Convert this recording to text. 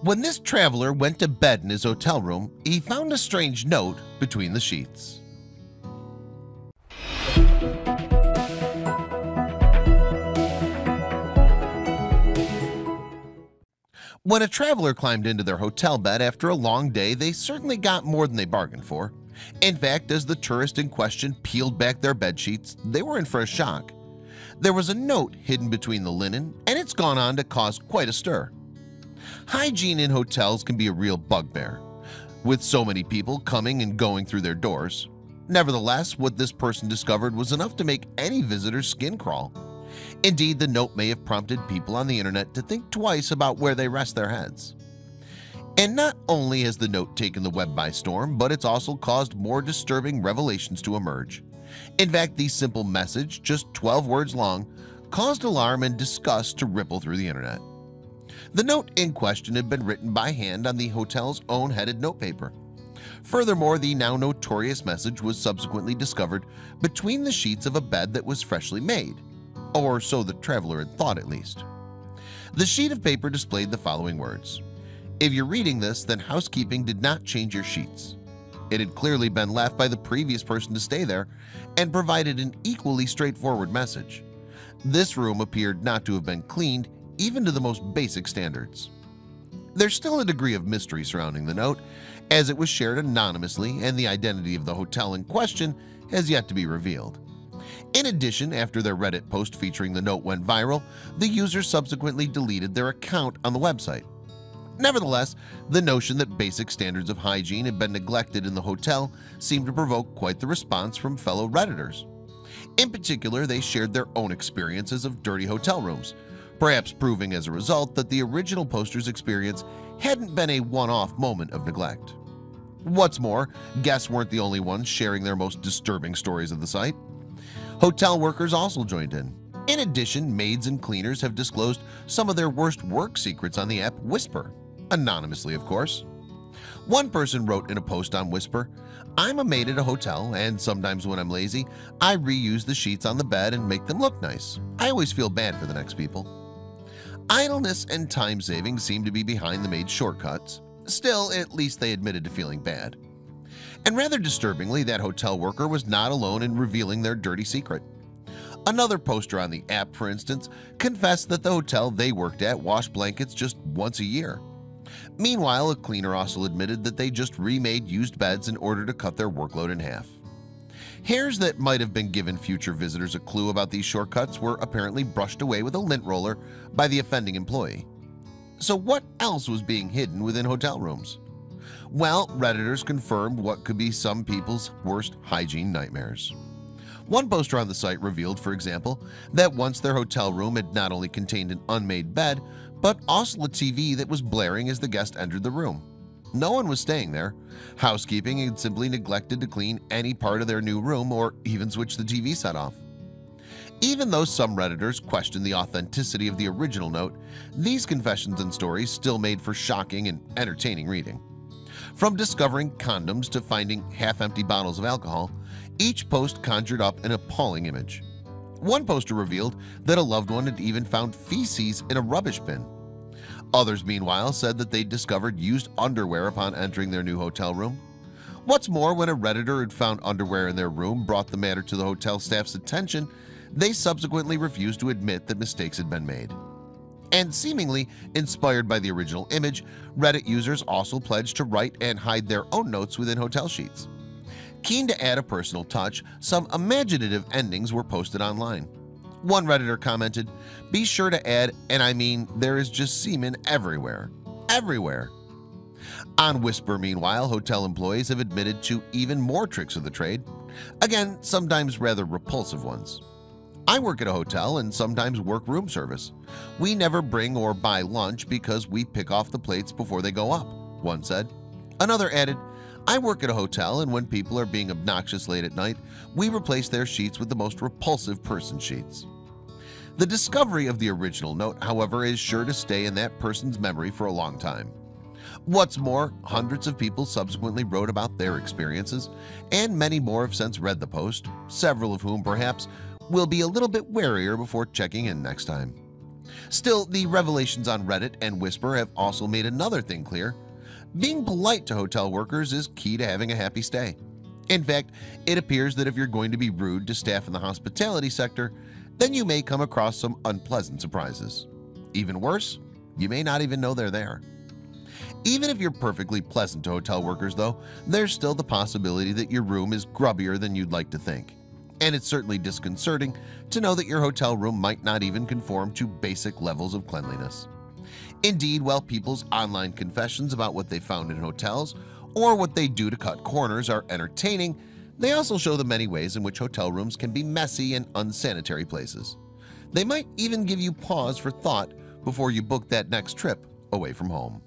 When this traveler went to bed in his hotel room, he found a strange note between the sheets. When a traveler climbed into their hotel bed after a long day, they certainly got more than they bargained for. In fact, as the tourist in question peeled back their bed sheets, they were in for a shock. There was a note hidden between the linen, and it's gone on to cause quite a stir. Hygiene in hotels can be a real bugbear, with so many people coming and going through their doors. Nevertheless, what this person discovered was enough to make any visitor's skin crawl. Indeed, the note may have prompted people on the internet to think twice about where they rest their heads. And not only has the note taken the web by storm, but it's also caused more disturbing revelations to emerge. In fact, the simple message, just 12 words long, caused alarm and disgust to ripple through the internet. The note in question had been written by hand on the hotel's own headed notepaper. Furthermore, the now notorious message was subsequently discovered between the sheets of a bed that was freshly made, or so the traveler had thought at least. The sheet of paper displayed the following words: "If you're reading this, then housekeeping did not change your sheets." It had clearly been left by the previous person to stay there and provided an equally straightforward message. This room appeared not to have been cleaned even to the most basic standards. There's still a degree of mystery surrounding the note, as it was shared anonymously and the identity of the hotel in question has yet to be revealed. In addition, after their Reddit post featuring the note went viral, the user subsequently deleted their account on the website. Nevertheless, the notion that basic standards of hygiene had been neglected in the hotel seemed to provoke quite the response from fellow Redditors. In particular, they shared their own experiences of dirty hotel rooms, perhaps proving as a result that the original poster's experience hadn't been a one-off moment of neglect. What's more, guests weren't the only ones sharing their most disturbing stories of the site. Hotel workers also joined in. In addition, maids and cleaners have disclosed some of their worst work secrets on the app Whisper, anonymously of course. One person wrote in a post on Whisper, "I'm a maid at a hotel, and sometimes when I'm lazy, I reuse the sheets on the bed and make them look nice. I always feel bad for the next people." Idleness and time saving seem to be behind the maid's shortcuts. Still, at least they admitted to feeling bad. And rather disturbingly, that hotel worker was not alone in revealing their dirty secret. Another poster on the app, for instance, confessed that the hotel they worked at washed blankets just once a year. Meanwhile, a cleaner also admitted that they just remade used beds in order to cut their workload in half. Hairs that might have been given future visitors a clue about these shortcuts were apparently brushed away with a lint roller by the offending employee. So what else was being hidden within hotel rooms? Well, Redditors confirmed what could be some people's worst hygiene nightmares. One poster on the site revealed, for example, that once their hotel room had not only contained an unmade bed, but also a TV that was blaring as the guest entered the room. No one was staying there. Housekeeping had simply neglected to clean any part of their new room or even switch the TV set off. Even though some Redditors questioned the authenticity of the original note, these confessions and stories still made for shocking and entertaining reading. From discovering condoms to finding half-empty bottles of alcohol, each post conjured up an appalling image. One poster revealed that a loved one had even found feces in a rubbish bin. Others, meanwhile, said that they'd discovered used underwear upon entering their new hotel room. What's more, when a Redditor had found underwear in their room brought the matter to the hotel staff's attention, they subsequently refused to admit that mistakes had been made. And seemingly inspired by the original image, Reddit users also pledged to write and hide their own notes within hotel sheets. Keen to add a personal touch, some imaginative endings were posted online. One Redditor commented, "Be sure to add, and I mean, there is just semen everywhere. Everywhere." On Whisper, meanwhile, hotel employees have admitted to even more tricks of the trade. Again, sometimes rather repulsive ones. "I work at a hotel and sometimes work room service. We never bring or buy lunch because we pick off the plates before they go up," one said. Another added, "I work at a hotel and when people are being obnoxious late at night, we replace their sheets with the most repulsive person sheets." The discovery of the original note, however, is sure to stay in that person's memory for a long time. What's more, hundreds of people subsequently wrote about their experiences, and many more have since read the post, several of whom perhaps will be a little bit warier before checking in next time. Still, the revelations on Reddit and Whisper have also made another thing clear. Being polite to hotel workers is key to having a happy stay. In fact, it appears that if you're going to be rude to staff in the hospitality sector, then you may come across some unpleasant surprises. Even worse, you may not even know they're there. Even if you're perfectly pleasant to hotel workers, though, there's still the possibility that your room is grubbier than you'd like to think. And it's certainly disconcerting to know that your hotel room might not even conform to basic levels of cleanliness. Indeed, while people's online confessions about what they found in hotels or what they do to cut corners are entertaining, they also show the many ways in which hotel rooms can be messy and unsanitary places. They might even give you pause for thought before you book that next trip away from home.